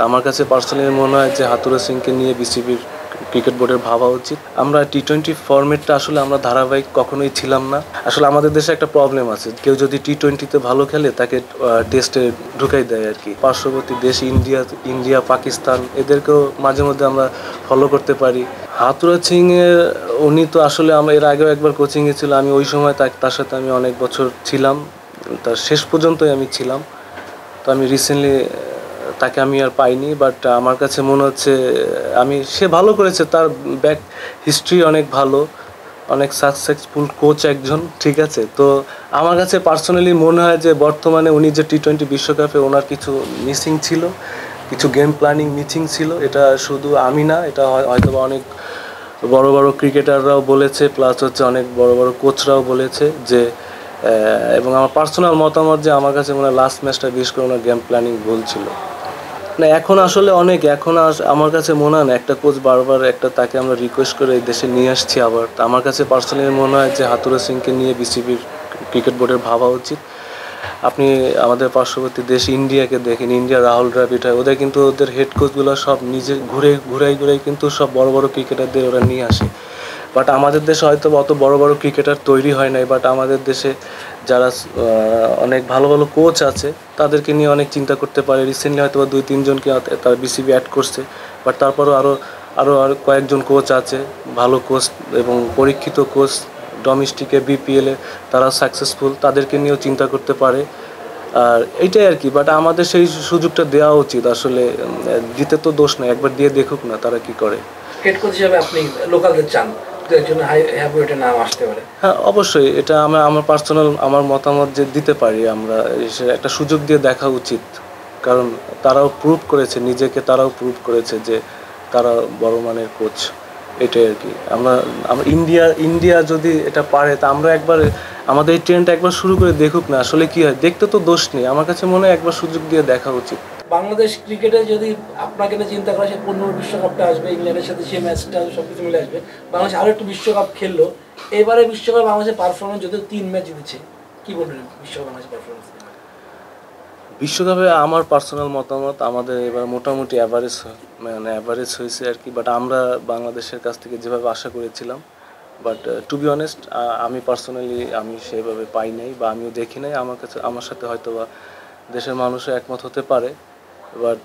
আমার কাছে পার্সোনালি মনে হয় যে হাথুরুসিং সিংকে নিয়ে বিসিবির ক্রিকেট বোর্ডের ভাবা উচিত। আমরা টি-20 ফরম্যাটটা আসলে আমরা ধারাবাহিক কখনোই ছিলাম না। আসলে আমাদের দেশে একটা প্রবলেম আছে, কেউ যদি টি-20তে ভালো খেলে তাকে টেস্টে ঢুকাই দেয় আর কি। পার্শ্ববর্তী দেশ ইন্ডিয়া পাকিস্তান এদেরকেও মাঝে মধ্যে আমরা ফলো করতে পারি। হাথুরুসিং সিংয়ের উনি তো আসলে আমরা এর আগেও একবার কোচিংয়ে ছিল, আমি ওই সময় তার সাথে আমি অনেক বছর ছিলাম, তার শেষ পর্যন্তই আমি ছিলাম। তো আমি রিসেন্টলি তাকে আমি আর পাইনি, বাট আমার কাছে মনে হচ্ছে সে ভালো করেছে, তার ব্যাক হিস্ট্রি অনেক ভালো, অনেক সাকসেসফুল কোচ একজন, ঠিক আছে। তো আমার কাছে পার্সোনালি মনে হয় যে বর্তমানে উনি যে টি-20 বিশ্বকাপে ওনার কিছু মিসিং ছিল, কিছু গেম প্ল্যানিং মিসিং ছিল। এটা শুধু আমি না, এটা হয়তো অনেক বড় বড় ক্রিকেটাররাও বলেছে, প্লাস হচ্ছে অনেক বড় বড় কোচরাও বলেছে যে, এবং আমার পার্সোনাল মতামত যে আমার কাছে মনে হয় লাস্ট ম্যাচটা বিশেষ করে ওনার গেম প্ল্যানিং ভুল ছিল না। এখন আসলে আমার কাছে মনে হয় না, একটা কোচ বারবার তাকে আমরা রিকোয়েস্ট করে এই দেশে নিয়ে আসছি আবার। আমার কাছে পার্সোনালি মনে হয় যে হাথুরুসিং সিংকে নিয়ে বিসিবির ক্রিকেট বোর্ডের ভাবা উচিত। আপনি আমাদের পার্শ্ববর্তী দেশ ইন্ডিয়াকে দেখেন, ইন্ডিয়া রাহুল দ্রাবিড় হয়, ওদের কিন্তু ওদের হেড কোচগুলো সব নিজে ঘুরাই কিন্তু সব বড় বড় ক্রিকেটারদের ওরা নিয়ে আসে। বাট আমাদের দেশে হয়তো অত বড় বড় ক্রিকেটার তৈরি হয় নাই, বাট আমাদের দেশে যারা অনেক ভালো ভালো কোচ আছে তাদেরকে নিয়ে অনেক চিন্তা করতে পারে। রিসেন্টলি হয়তো 2-3 জনকে তার বিসিবি অ্যাড করছে, বাট তারপরও আরও কয়েকজন কোচ আছে, ভালো কোচ এবং পরীক্ষিত কোচ, ডোমেস্টিকে বিপিএলে তারা সাকসেসফুল, তাদেরকে নিয়েও চিন্তা করতে পারে। আর এইটাই আর কি, বাট আমাদের সেই সুযোগটা দেওয়া উচিত আসলে। দিতে তো দোষ নেই, একবার দিয়ে দেখুক না তারা কি করে। হেড কোচ হিসেবে আপনি লোকালদের চান একজন হাইব্রিডের নাম আসতে পারে? হ্যাঁ, অবশ্যই, এটা আমার পার্সোনাল মতামত যে দিতে পারি আমরা, একটা সুযোগ দিয়ে দেখা উচিত। কারণ তারাও প্রুভ করেছে নিজেকে, তারাও প্রুভ করেছে যে তারা বড় মানের কোচ। এটাই আর কি। আমরা ইন্ডিয়া যদি এটা পারে তা আমরা একবার আমাদের এই ট্রেনটা একবার শুরু করে দেখুক না, আসলে কি হয়। দেখতে তো দোষ নেই, আমার কাছে মনে হয় একবার সুযোগ দিয়ে দেখা উচিত। বাংলাদেশ ক্রিকেটে যদি আপনাকে নিয়ে চিন্তা করা, সে 15 বিশ্বকাপটা আসবে, ইংল্যান্ডের সাথে সেই ম্যাচটা সব কিছু মিলে আসবে, বাংলাদেশ আরও একটু বিশ্বকাপ খেললো। এবারে বিশ্বকাপ বাংলাদেশের পারফরমেন্স যদিও 3 ম্যাচ জিতেছে, কী বলবেন বিশ্বকাপ বাংলাদেশের পারফরমেন্স? বিশ্বকাপে আমার পার্সোনাল মতামত, আমাদের এবার মোটামুটি অ্যাভারেজ হয়েছে আর কি। বাট আমরা বাংলাদেশের কাছ থেকে যেভাবে আশা করেছিলাম, বাট টু বি অনেস্ট আমি পার্সোনালি সেভাবে পাই নাই বা আমিও দেখি নাই। আমার সাথে হয়তো বা দেশের মানুষও একমত হতে পারে, বাট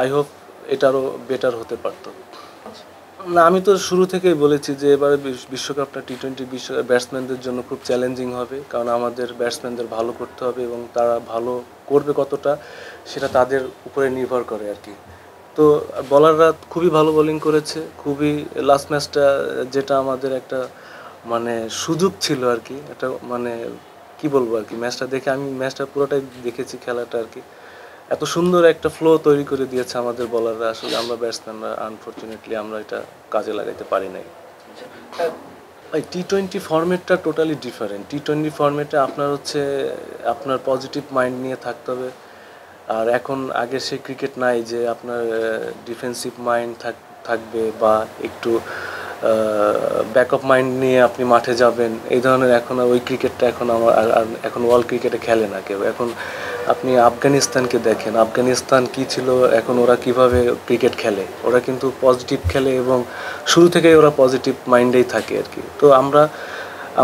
আই হোপ এটারও বেটার হতে পারতো। না, আমি তো শুরু থেকেই বলেছি যে এবারে বিশ্বকাপটা টি-20 বিশ্বকাপ ব্যাটসম্যানদের জন্য খুব চ্যালেঞ্জিং হবে, কারণ আমাদের ব্যাটসম্যানদের ভালো করতে হবে এবং তারা ভালো করবে কতটা সেটা তাদের উপরে নির্ভর করে আর কি। তো বলাররা খুবই ভালো বোলিং করেছে, খুবই লাস্ট ম্যাচটা যেটা আমাদের একটা সুযোগ ছিল আর কি, একটা কি বলবো আর কি, আমি ম্যাচটা পুরোটাই দেখেছি, খেলাটা আর কি। এত সুন্দর একটা ফ্লো তৈরি করে দিয়েছে আমাদের বলাররা, আসলে আমরা ব্যাটসম্যানরা আনফর্চুনেটলি আমরা এটা কাজে লাগাইতে পারি নাই। ভাই, টি-20 ফরম্যাটটা টোটালি ডিফারেন্ট। টি-20 ফরম্যাটে আপনার পজিটিভ মাইন্ড নিয়ে থাকতে হবে। আর এখন আগের সেই ক্রিকেট নাই যে আপনার ডিফেন্সিভ মাইন্ড থাকবে বা একটু ব্যাকআপ মাইন্ড নিয়ে আপনি মাঠে যাবেন, এই ধরনের এখন ওই ক্রিকেটটা এখন ওয়ার্ল্ড ক্রিকেটে খেলে না কেউ। এখন আপনি আফগানিস্তানকে দেখেন, আফগানিস্তান কি ছিল, এখন ওরা কিভাবে ক্রিকেট খেলে, ওরা কিন্তু পজিটিভ খেলে এবং শুরু থেকেই ওরা পজিটিভ মাইন্ডেই থাকে আর কি। তো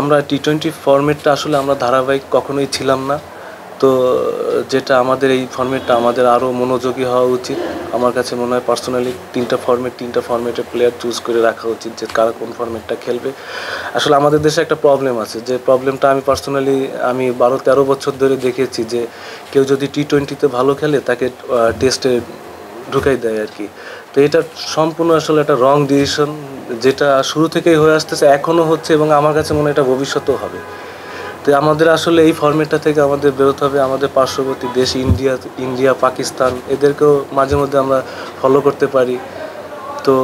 আমরা টি-20 ফরম্যাটটা আসলে আমরা ধারাবাহিক কখনোই ছিলাম না। তো যেটা আমাদের এই ফরম্যাটটা আমাদের আরও মনোযোগী হওয়া উচিত। আমার কাছে মনে হয় পার্সোনালি তিনটা ফরম্যাটের প্লেয়ার চুজ করে রাখা উচিত যে কারা কোন ফরম্যাটটা খেলবে। আসলে আমাদের দেশে একটা প্রবলেম আছে, যে প্রবলেমটা আমি 12-13 বছর ধরে দেখেছি যে কেউ যদি টি-20তে ভালো খেলে তাকে টেস্টে ঢুকাই দেয় আর কি। তো এটা সম্পূর্ণ আসলে একটা রং ডিসিশন, যেটা শুরু থেকেই হয়ে আসতেছে, এখনও হচ্ছে এবং আমার কাছে মনে হয় এটা ভবিষ্যতেও হবে। তো আমাদের আসলে এই ফরম্যাটটা থেকে আমাদের বেরোতে হবে। আমাদের পার্শ্ববর্তী দেশ ইন্ডিয়া পাকিস্তান এদেরকেও মাঝে মধ্যে আমরা ফলো করতে পারি। তো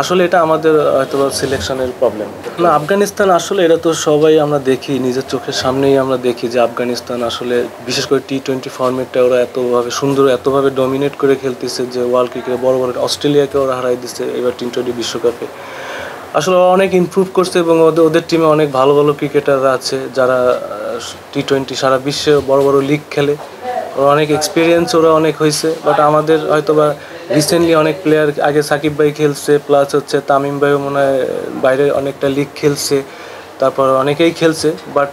আসলে এটা আমাদের হয়তো সিলেকশনের প্রবলেম না। আফগানিস্তান আসলে এটা তো সবাই আমরা দেখি, নিজের চোখের সামনেই আমরা দেখি যে আফগানিস্তান আসলে বিশেষ করে টি-20 ফরম্যাটটা ওরা এতভাবে সুন্দর, এতভাবে ডমিনেট করে খেলতেছে যে ওয়ার্ল্ড ক্রিকেটে বড় বড় অস্ট্রেলিয়াকে ওরা হারাই দিচ্ছে এবার টি-20 বিশ্বকাপে। আসলে ওরা অনেক ইমপ্রুভ করছে এবং ওদের টিমে অনেক ভালো ভালো ক্রিকেটাররা আছে যারা টি-20 সারা বিশ্বে বড় বড় লিগ খেলে। ওরা অনেক এক্সপিরিয়েন্স ওরা অনেক হয়েছে, বাট আমাদের হয়তো বা রিসেন্টলি অনেক প্লেয়ার, আগে সাকিব ভাই খেলছে, প্লাস হচ্ছে তামিম ভাইও মনে হয় বাইরে অনেকটা লিগ খেলছে, তারপর অনেকেই খেলছে, বাট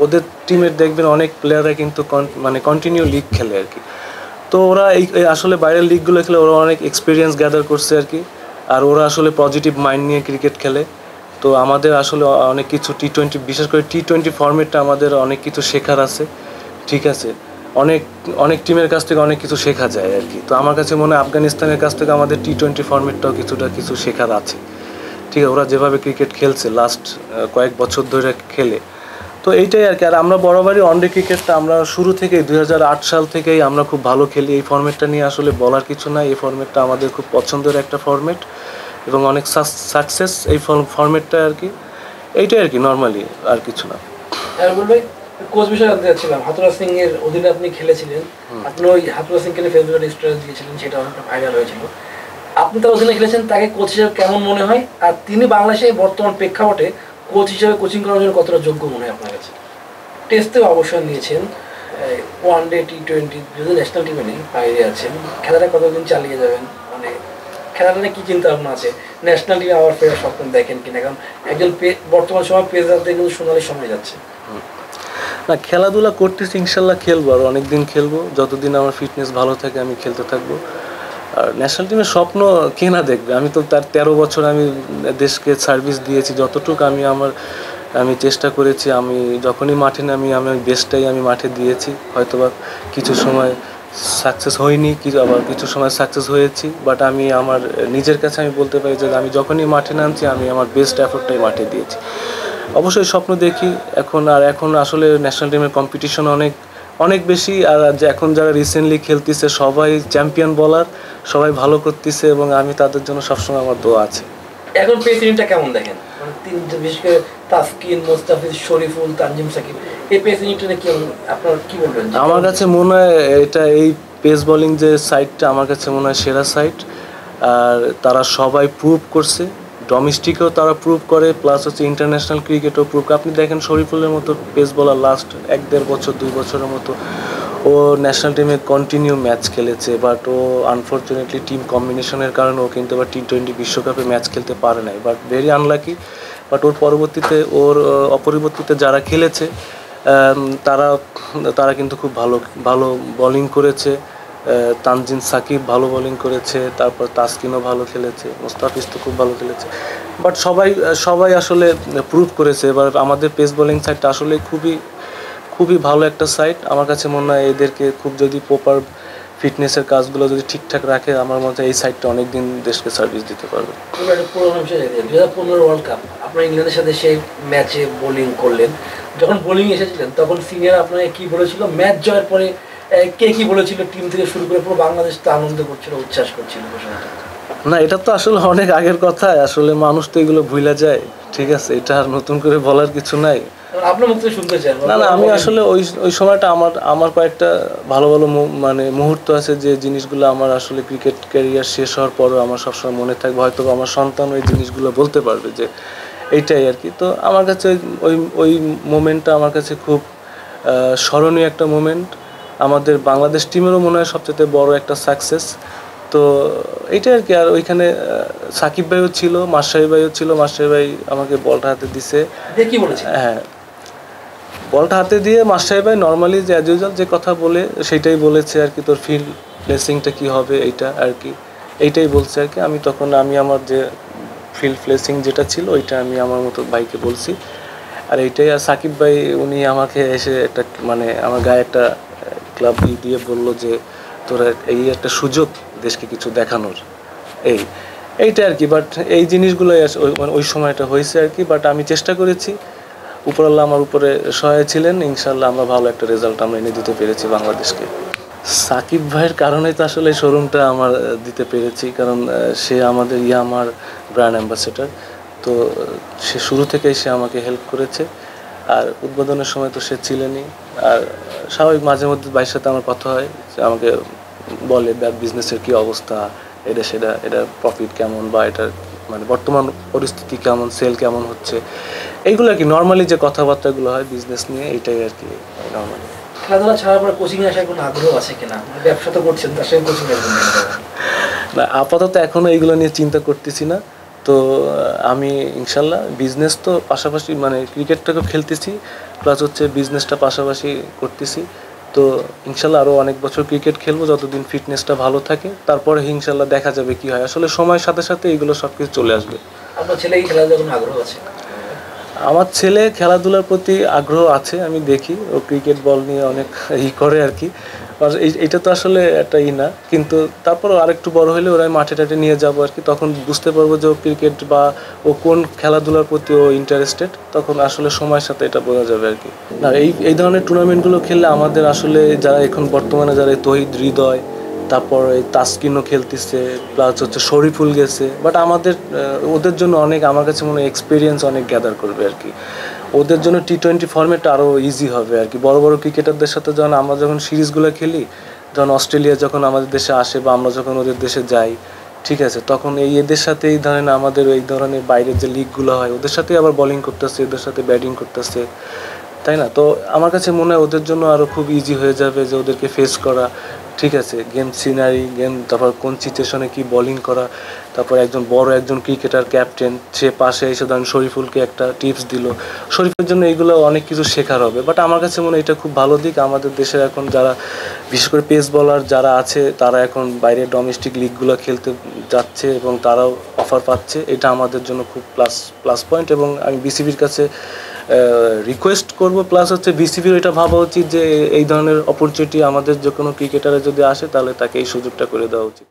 ওদের টিমের দেখবেন অনেক প্লেয়াররা কিন্তু মানে কন্টিনিউ লিগ খেলে আর কি। তো ওরা আসলে বাইরের লিগগুলো খেলে ওরা অনেক এক্সপিরিয়েন্স গ্যাদার করছে আর কি, আর ওরা আসলে পজিটিভ মাইন্ড নিয়ে ক্রিকেট খেলে। তো আমাদের আসলে অনেক কিছু টি-20, বিশেষ করে টি-20 ফর্মেটটা আমাদের অনেক কিছু শেখার আছে, ঠিক আছে। অনেক অনেক টিমের কাছ থেকে অনেক কিছু শেখা যায় আর কি। তো আমার কাছে মনে হয় আফগানিস্তানের কাছ থেকে আমাদের টি-20 ফর্মেটটাও কিছু শেখার আছে, ঠিক আছে। ওরা যেভাবে ক্রিকেট খেলছে লাস্ট কয়েক বছর ধরে খেলে, তো এইটাই আর কি। আর আমরা বরাবরই ওয়ানডে ক্রিকেটটা আমরা শুরু থেকেই 2008 সাল থেকেই আমরা খুব ভালো খেলি। এই ফর্মেটটা নিয়ে আসলে বলার কিছু নাই, এই ফর্মেটটা আমাদের খুব পছন্দের একটা ফর্মেট এবং অনেক সাকসেস এই ফর্মেটটা আর কি। এইটাই আর কি, নর্মালি আর কিছু না। আর বলবে কোচ বিষয়ে জানতে চাচ্ছিলাম, হাতুরা সিং এর অধীনে আপনি খেলেছিলেন, আপনি ওই হাতুরা সিংকে নিয়ে ফেসবুকে স্ট্যাটাস দিয়েছিলেন, সেটা অনেকটা ভাইরাল হয়েছিল। আপনি তার অধীনে খেলেছেন, তাকে কোচ হিসেবে কেমন মনে হয়, আর তিনি বাংলাদেশে বর্তমান প্রেক্ষাপটে কোচ হিসেবে কোচিং করার জন্য কতটা যোগ্য মনে হয় আপনার কাছে? টেস্টেও অবসর নিয়েছেন, ওয়ানডে টি-20 যদি ন্যাশনাল টিমে নেই, বাইরে আছেন, খেলাটা কতদিন চালিয়ে যাবেন, মানে খেলাটা নিয়ে কী চিন্তা ভাবনা আছে? ন্যাশনাল টিমে আবার ফেরার স্বপ্ন দেখেন কিনা? কারণ একজন বর্তমান সময় পেসারদের কিন্তু সোনালি সময় যাচ্ছে। না, খেলাধুলা করতেছি, ইনশাল্লাহ খেলবো, আর অনেক দিন খেলবো, যতদিন আমার ফিটনেস ভালো থাকে আমি খেলতে থাকবো। আর ন্যাশনাল টিমের স্বপ্ন কে না দেখবে? আমি তো তার 13 বছর আমি দেশকে সার্ভিস দিয়েছি, যতটুকু আমি চেষ্টা করেছি। আমি যখনই মাঠে নামি আমার বেস্টটাই আমি মাঠে দিয়েছি। হয়তোবা কিছু সময় সাকসেস হয়নি, আবার কিছু সময় সাকসেস হয়েছি, বাট আমি আমার নিজের কাছে আমি বলতে পারি যে আমি যখনই মাঠে নামছি আমি আমার বেস্ট এফোর্টটাই মাঠে দিয়েছি। অবশ্যই স্বপ্ন দেখি এখন আসলে ন্যাশনাল টিমের কম্পিটিশন অনেক অনেক বেশি। আর এখন যারা রিসেন্টলি খেলতেছে সবাই চ্যাম্পিয়ন বলার, সবাই ভালো করতেছে, এবং আমি তাদের জন্য সবসময় আমার দোয়া আছে। এখন পেস ইউনিটটা কেমন দেখেন? মানে বিশেষ করে তাসকিন, মোস্তাফিজ, শরীফুল, তানজিম সাকিব, এই পেস ইউনিটটা কি আপনার কি বলবেন? আমার কাছে মনে হয় এই পেস বোলিং যে সাইডটা আমার কাছে মনে হয় সেরা সাইড। আর তারা সবাই প্রুভ করছে, ডোমেস্টিকেও তারা প্রুভ করে, প্লাস হচ্ছে ইন্টারন্যাশনাল ক্রিকেটও প্রুভ করে। আপনি দেখেন শরীফুলের মতো পেস বোলার লাস্ট 1-1.5 বছর 2 বছরের মতো ও ন্যাশনাল টিমে কন্টিনিউ ম্যাচ খেলেছে, বাট ও আনফর্চুনেটলি টিম কম্বিনেশনের কারণে ও কিন্তু আবার টি-20 বিশ্বকাপে ম্যাচ খেলতে পারে নাই, বাট ভেরি আনলাকি। বাট ওর অপরিবর্তিতে যারা খেলেছে তারা কিন্তু খুব ভালো বোলিং করেছে। তানজিম সাকিব ভালো বোলিং করেছে, তারপর তাসকিনও ভালো খেলেছে, মোস্তাফিজ তো খুব ভালো খেলেছে, বাট সবাই আসলে প্রুভ করেছে। এবার আমাদের পেস বোলিং সাইডটা আসলে খুবই ভালো একটা সাইড। আমার কাছে মনে হয় এদেরকে খুব যদি প্রপার ফিটনেসের কাজগুলো যদি ঠিকঠাক রাখে, আমার মতে এই সাইডটা অনেক দিন দেশকে সার্ভিস দিতে পারবে। 2015 ওয়ার্ল্ড কাপ আপনার ইংল্যান্ডের সাথে সেই ম্যাচে বোলিং করলেন, যখন বোলিং এসেছিলেন তখন সিনিয়র আপনাকে কি বলেছিল? ম্যাচ জয়ের পরে কে কি বলেছিল? টিম থেকে শুরু করে পুরো বাংলাদেশ তো আনন্দ করছিল, উচ্ছ্বাস করছিল। না, এটা তো আসলে অনেক আগের কথা, আসলে মানুষ তো এগুলো ভুলে যায়, ঠিক আছে। এটা আর নতুন করে বলার কিছু নাই। আপনার মুখ থেকে শুনতে চাই। না, আমি আসলে ওই সময়টা আমার কয়েকটা ভালো মানে মুহূর্ত আছে, যে জিনিসগুলো আমার আসলে ক্রিকেট ক্যারিয়ার শেষ হওয়ার পরও আমার সবসময় মনে থাকবে। হয়তো আমার সন্তান ওই জিনিসগুলো বলতে পারবে যে এইটাই আর কি। তো আমার কাছে ওই মোমেন্টটা আমার কাছে খুব স্মরণীয় একটা মোমেন্ট। আমাদের বাংলাদেশ টিমেরও মনে হয় সবচেয়ে বড় একটা সাকসেস। তো এইটাই আর কি। আর ওইখানে সাকিব ভাইও ছিল, মাশরাফি ভাইও ছিল। মাশরাফি ভাই আমাকে বলটা হাতে দিছে, কি বলেছে? হ্যাঁ, বলটা হাতে দিয়ে মাশরাফি ভাই নর্মালি যে অ্যাজ ইউজুয়াল যে কথা বলে সেইটাই বলেছে আর কি, তোর ফিল্ড প্লেসিংটা কী হবে এইটা আর কি, এইটাই বলছে আর কি। আমি আমার যে ফিল্ড প্লেসিং যেটা ছিল ওইটা আমি আমার মতো ভাইকে বলছি, আর এইটাই। আর সাকিব ভাই উনি আমাকে এসে একটা মানে আমার গায়ে একটা ক্লাব দিয়ে বললো যে তোরা এই একটা সুযোগ দেশকে কিছু দেখানোর, এইটা আর কি। বাট এই জিনিসগুলোই ওই সময়টা হয়েছে আর কি। বাট আমি চেষ্টা করেছি, উপরাল্লাহ আমার উপরে সহায় ছিলেন, ইনশাল্লাহ আমরা ভালো একটা রেজাল্ট আমরা এনে দিতে পেরেছি বাংলাদেশকে। সাকিব ভাইয়ের কারণেই তো আসলে এই শোরুমটা আমার দিতে পেরেছি, কারণ সে আমাদের আমার ব্র্যান্ড অ্যাম্বাসেডর। তো সে শুরু থেকেই সে আমাকে হেল্প করেছে, আর উদ্বোধনের সময় তো সে ছিলেনই। আর স্বাভাবিক মাঝে মধ্যে ভাইয়ের সাথে আমার কথা হয়, সে আমাকে বলে বিজনেসের কী অবস্থা, এটা প্রফিট কেমন, বা এটার মানে বর্তমান পরিস্থিতি কেমন, সেল কেমন হচ্ছে, এইগুলো আর কি। নর্মালি যে কথাবার্তাগুলো হয় বিজনেস নিয়ে, এইটাই আর কি নর্মালি। খেলাধুলা ছাড়ার পরে কোচিংয়ে আসার কোনো আগ্রহ আছে কিনা, মানে ব্যবসা তো করছেন তার সঙ্গে কোচিং আসবেন না? না, আপাতত এখনও এইগুলো নিয়ে চিন্তা করতেছি না। তো আমি ইনশাল্লাহ বিজনেস তো পাশাপাশি মানে ক্রিকেটটাকেও খেলতেছি, প্লাস হচ্ছে বিজনেসটা পাশাপাশি করতেছি। তো ইনশাল্লাহ আরও অনেক বছর ক্রিকেট খেলবো যতদিন ফিটনেসটা ভালো থাকে, তারপরে ইনশাল্লাহ দেখা যাবে কি হয়। আসলে সময়ের সাথে সাথে এইগুলো সব কিছু চলে আসবে। আপনার ছেলে কি খেলাধুলার কোনো আগ্রহ আছে? আমার ছেলে খেলাধুলার প্রতি আগ্রহ আছে, আমি দেখি ও ক্রিকেট বল নিয়ে অনেক করে আর কি। আর এইটা তো আসলে একটা না, কিন্তু তারপরও আরেকটু বড় হলে ওরা মাঠে টাঠে নিয়ে যাবো আর কি, তখন বুঝতে পারবো যে ও ক্রিকেট বা ও কোন খেলাধুলার প্রতি ও ইন্টারেস্টেড, তখন আসলে সময়ের সাথে এটা বোঝা যাবে আর কি। না, এই ধরনের টুর্নামেন্টগুলো খেললে আমাদের আসলে যারা এখন বর্তমানে যারা এই তহিদ হৃদয়, তারপর এই তাসকিনও খেলতেছে, প্লাস হচ্ছে শরীফুল গেছে, বাট আমাদের ওদের জন্য অনেক, আমার কাছে মনে হয় এক্সপিরিয়েন্স অনেক গ্যাদার করবে আর কি। ওদের জন্য T20 ফর্মেটটা আরও ইজি হবে আর কি। বড় বড় ক্রিকেটারদের সাথে যখন সিরিজগুলো খেলি, যখন অস্ট্রেলিয়া যখন আমাদের দেশে আসে বা আমরা যখন ওদের দেশে যাই, ঠিক আছে, তখন এদের সাথে এই ধরনের আমাদের এই ধরনের বাইরের যে লিগগুলো হয় ওদের সাথে আবার বোলিং করতেছে, ওদের সাথে ব্যাটিং করতেছে, তাই না? তো আমার কাছে মনে হয় ওদের জন্য আরও খুব ইজি হয়ে যাবে যে ওদেরকে ফেস করা, ঠিক আছে, গেম সিনারি, গেম, তারপর কোন সিচুয়েশনে কী বোলিং করা, তারপর একজন ক্রিকেটার ক্যাপ্টেন সে পাশে এসে ধরেন শরীফুলকে একটা টিপস দিল, শরীফের জন্য এইগুলো অনেক কিছু শেখার হবে। বাট আমার কাছে মনে হয় এটা খুব ভালো দিক। আমাদের দেশের এখন যারা বিশেষ করে পেস বলার যারা আছে তারা এখন বাইরে ডোমেস্টিক লিগগুলো খেলতে যাচ্ছে এবং তারাও অফার পাচ্ছে, এটা আমাদের জন্য খুব প্লাস পয়েন্ট। এবং আমি বিসিবির কাছে রিকোয়েস্ট করব, প্লাস হচ্ছে বিসিবির এটা ভাবা উচিত যে এই ধরনের অপরচুনিটি আমাদের যে কোনো ক্রিকেটারে যদি আসে তাহলে তাকে এই সুযোগটা করে দেওয়া উচিত।